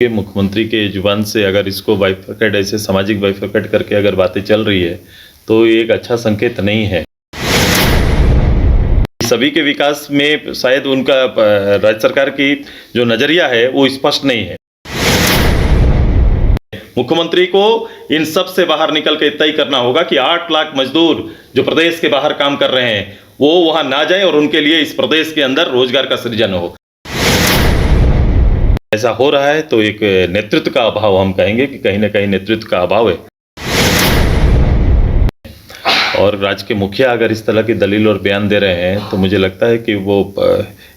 के मुख्यमंत्री के जुबान से अगर इसको बाइफरकेट ऐसे सामाजिक बाइफरकेट करके अगर बातें चल रही है तो ये एक अच्छा संकेत नहीं है। सभी के विकास में शायद उनका राज्य सरकार की जो नजरिया है वो स्पष्ट नहीं है। मुख्यमंत्री को इन सब से बाहर निकल के इतना ही करना होगा कि 8 लाख मजदूर जो प्रदेश के बाहर काम कर रहे हैं वो वहां ना जाए और उनके लिए इस प्रदेश के अंदर रोजगार का सृजन हो। ऐसा हो रहा है तो एक नेतृत्व का अभाव, हम कहेंगे कि कहीं ना कहीं नेतृत्व का अभाव है। और राज्य के मुखिया अगर इस तरह की दलील और बयान दे रहे हैं तो मुझे लगता है कि वो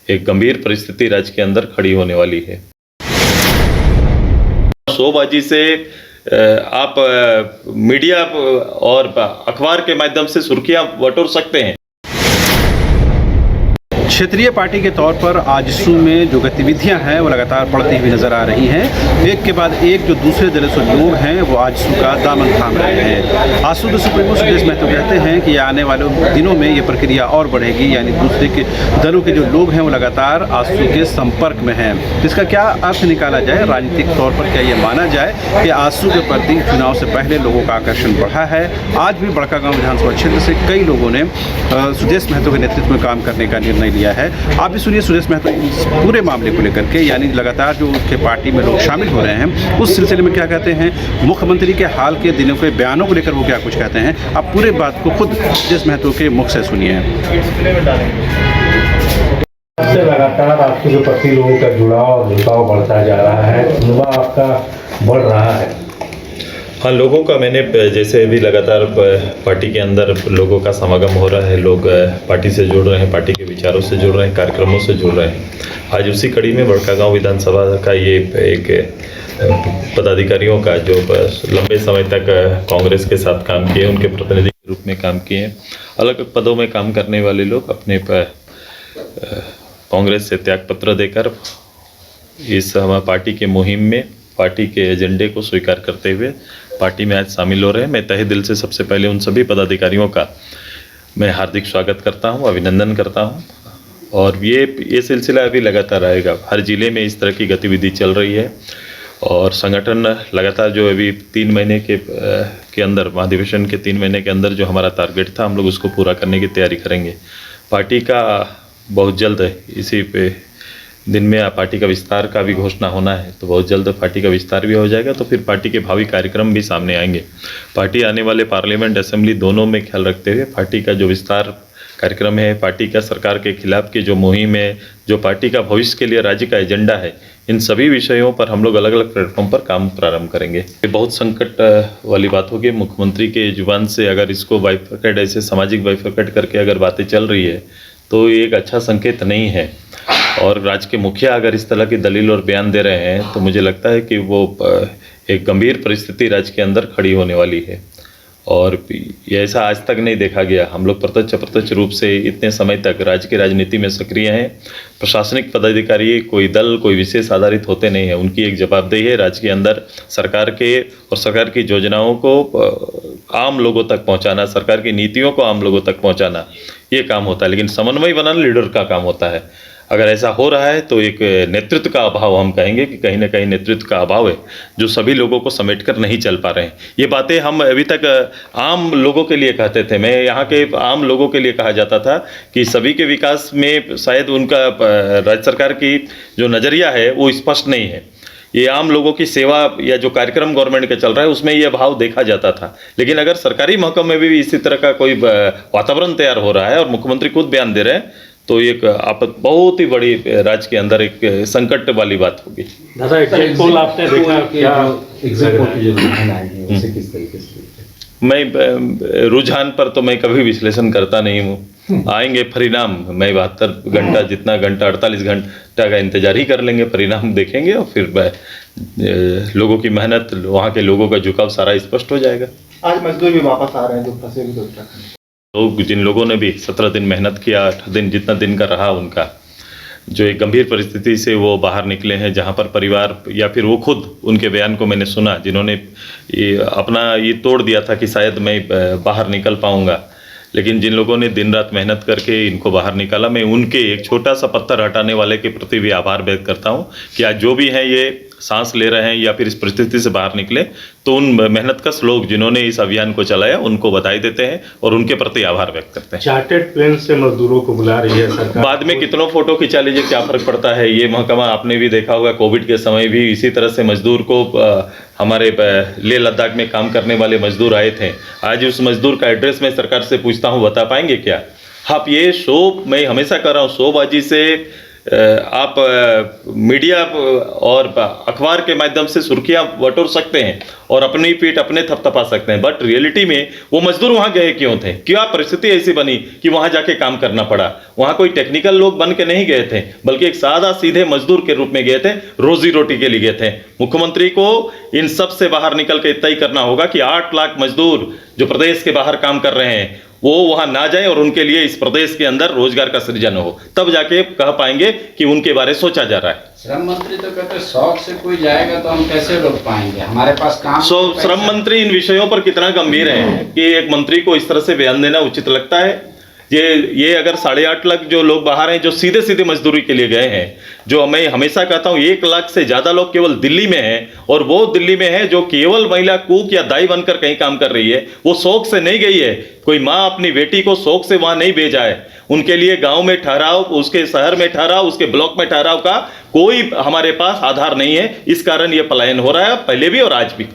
एक गंभीर परिस्थिति राज्य के अंदर खड़ी होने वाली है। शोबाजी से आप मीडिया और अखबार के माध्यम से सुर्खियां बटोर सकते हैं। क्षेत्रीय पार्टी के तौर पर आजसू में जो गतिविधियां हैं वो लगातार बढ़ती हुई नजर आ रही हैं। एक के बाद एक जो दूसरे दलों से लोग हैं वो आजसू का दामन थाम रहे हैं। आजसू के सुप्रीमो सुदेश महतो कहते हैं कि आने वाले दिनों में ये प्रक्रिया और बढ़ेगी, यानी दूसरे के दलों के जो लोग हैं वो लगातार आजसू के संपर्क में हैं। इसका क्या अर्थ निकाला जाए राजनीतिक तौर पर, क्या ये माना जाए कि आजसू के प्रति चुनाव से पहले लोगों का आकर्षण बढ़ा है? आज भी बड़कागांव विधानसभा क्षेत्र से कई लोगों ने सुदेश महतो के नेतृत्व में काम करने का निर्णय लिया है। आप भी सुनिए सुदेश महतो इस पूरे मामले को लेकर के, यानी लगातार जो उनके पार्टी में लोग शामिल हो रहे हैं उस सिलसिले में क्या कहते हैं, मुख्यमंत्री के हाल के दिनों के बयानों को लेकर वो क्या कुछ कहते हैं। आप पूरे बात को खुद सुदेश महतो के मुख से सुनिए। लगातार आपके प्रति लोगों का जुड़ाव और झुकाव बढ़ता जा रहा है, अनुभव आपका बढ़ रहा है। हाँ, लोगों का मैंने जैसे अभी लगातार पार्टी के अंदर लोगों का समागम हो रहा है, लोग पार्टी से जुड़ रहे हैं, पार्टी के विचारों से जुड़ रहे हैं, कार्यक्रमों से जुड़ रहे हैं। आज उसी कड़ी में बड़कागांव विधानसभा का ये एक पदाधिकारियों का जो लंबे समय तक कांग्रेस के साथ काम किए, उनके प्रतिनिधि के रूप में काम किए, अलग पदों में काम करने वाले लोग अपने कांग्रेस से त्यागपत्र देकर इस हमारी पार्टी के मुहिम में, पार्टी के एजेंडे को स्वीकार करते हुए पार्टी में आज शामिल हो रहे हैं। मैं तहे दिल से सबसे पहले उन सभी पदाधिकारियों का मैं हार्दिक स्वागत करता हूं, अभिनंदन करता हूं। और ये सिलसिला अभी लगातार रहेगा। हर जिले में इस तरह की गतिविधि चल रही है और संगठन लगातार जो अभी 3 महीने के अंदर, महाधिवेशन के 3 महीने के अंदर जो हमारा टारगेट था, हम लोग उसको पूरा करने की तैयारी करेंगे। पार्टी का बहुत जल्द इसी पे दिन में पार्टी का विस्तार का भी घोषणा होना है, तो बहुत जल्द पार्टी का विस्तार भी हो जाएगा, तो फिर पार्टी के भावी कार्यक्रम भी सामने आएंगे। पार्टी आने वाले पार्लियामेंट, असेंबली दोनों में ख्याल रखते हुए पार्टी का जो विस्तार कार्यक्रम है, पार्टी का सरकार के खिलाफ की जो मुहिम है, जो पार्टी का भविष्य के लिए राज्य का एजेंडा है, इन सभी विषयों पर हम लोग अलग अलग प्लेटफॉर्म पर काम प्रारंभ करेंगे। ये बहुत संकट वाली बात होगी। मुख्यमंत्री के जुबान से अगर इसको बाइफरकेट ऐसे सामाजिक बाइफरकेट करके अगर बातें चल रही है तो ये एक अच्छा संकेत नहीं है। और राज्य के मुखिया अगर इस तरह की दलील और बयान दे रहे हैं तो मुझे लगता है कि वो एक गंभीर परिस्थिति राज्य के अंदर खड़ी होने वाली है। और ये ऐसा आज तक नहीं देखा गया। हम लोग प्रत्यक्ष रूप से इतने समय तक राज्य की राजनीति में सक्रिय हैं। प्रशासनिक पदाधिकारी कोई दल, कोई विशेष आधारित होते नहीं है। उनकी एक जवाबदेही है राज्य के अंदर सरकार के और सरकार की योजनाओं को आम लोगों तक पहुंचाना, सरकार की नीतियों को आम लोगों तक पहुंचाना, ये काम होता है। लेकिन समन्वय बनाना लीडर का काम होता है। अगर ऐसा हो रहा है तो एक नेतृत्व का अभाव, हम कहेंगे कि कहीं ना कहीं नेतृत्व का अभाव है, जो सभी लोगों को समेटकर नहीं चल पा रहे हैं। ये बातें हम अभी तक आम लोगों के लिए कहते थे। मैं यहाँ के आम लोगों के लिए कहा जाता था कि सभी के विकास में शायद उनका राज्य सरकार की जो नज़रिया है वो स्पष्ट नहीं है। ये आम लोगों की सेवा या जो कार्यक्रम गवर्नमेंट का चल रहा है उसमें ये भाव देखा जाता था। लेकिन अगर सरकारी महकमे में भी इसी तरह का कोई वातावरण तैयार हो रहा है और मुख्यमंत्री खुद बयान दे रहे हैं तो एक बहुत ही बड़ी राज्य के अंदर एक संकट वाली बात होगी। दादा, एग्जिट पोल आपने देखा क्या? एग्जिट पोल की जो रुझान आए हैं उसे किस तरीके से? मैं रुझान पर तो मैं कभी विश्लेषण करता नहीं हूँ। आएंगे परिणाम, मैं 72 घंटा, जितना घंटा 48 घंटा का इंतजार ही कर लेंगे, परिणाम देखेंगे और फिर लोगों की मेहनत, वहाँ के लोगों का झुकाव सारा स्पष्ट हो जाएगा। आज मजदूर भी वापस आ रहे हैं जो फंसे भी उत्तराखंड। लोग, जिन लोगों ने भी 17 दिन मेहनत किया, 8 दिन, जितना दिन का रहा उनका, जो एक गंभीर परिस्थिति से वो बाहर निकले हैं, जहाँ पर परिवार या फिर वो खुद, उनके बयान को मैंने सुना, जिन्होंने अपना ये तोड़ दिया था कि शायद मैं बाहर निकल पाऊँगा, लेकिन जिन लोगों ने दिन रात मेहनत करके इनको बाहर निकाला, मैं उनके एक छोटा सा पत्थर हटाने वाले के प्रति भी आभार व्यक्त करता हूँ कि आज जो भी हैं ये सांस ले रहे हैं या फिर इस परिस्थिति से बाहर निकले, तो उन मेहनतकश लोग जिन्होंने इस अभियान को चलाया उनको बधाई देते हैं और उनके प्रति आभार व्यक्त करते हैं। चार्टर्ड प्लेन से मजदूरों को बुला रही है सरकार। बाद में कितनों फोटो खिंचा लीजिए, क्या फर्क पड़ता है। ये महकमा आपने भी देखा होगा, कोविड के समय भी इसी तरह से मजदूर को हमारे लेह लद्दाख में काम करने वाले मजदूर आए थे। आज उस मजदूर का एड्रेस मैं सरकार से पूछता हूँ, बता पाएंगे क्या आप? ये शो मैं हमेशा कर रहा हूँ, शोबाजी से आप मीडिया और अखबार के माध्यम से सुर्खियां बटोर सकते हैं और अपनी पीठ अपने थपथपा सकते हैं, बट रियलिटी में वो मजदूर वहां गए क्यों थे? क्या परिस्थिति ऐसी बनी कि वहां जाके काम करना पड़ा? वहां कोई टेक्निकल लोग बन के नहीं गए थे, बल्कि एक सादा सीधे मजदूर के रूप में गए थे, रोजी रोटी के लिए गए थे। मुख्यमंत्री को इन सब से बाहर निकल के इतना ही करना होगा कि 8 लाख मजदूर जो प्रदेश के बाहर काम कर रहे हैं वो वहां ना जाए और उनके लिए इस प्रदेश के अंदर रोजगार का सृजन हो, तब जाके कह पाएंगे कि उनके बारे सोचा जा रहा है। श्रम मंत्री तो कहते हैं शौक से कोई जाएगा तो हम कैसे रोक पाएंगे, हमारे पास काम। श्रम मंत्री इन विषयों पर कितना गंभीर है कि एक मंत्री को इस तरह से बयान देना उचित लगता है? ये अगर 8.5 लाख जो लोग बाहर हैं, जो सीधे सीधे मजदूरी के लिए गए हैं, जो मैं हमेशा कहता हूँ 1 लाख से ज्यादा लोग केवल दिल्ली में हैं, और वो दिल्ली में है जो केवल महिला कुक या दाई बनकर कहीं काम कर रही है, वो शौक से नहीं गई है। कोई माँ अपनी बेटी को शौक से वहां नहीं भेजा है। उनके लिए गांव में ठहराव, उसके शहर में ठहराव, उसके ब्लॉक में ठहराव का कोई हमारे पास आधार नहीं है। इस कारण ये पलायन हो रहा है, पहले भी और आज भी।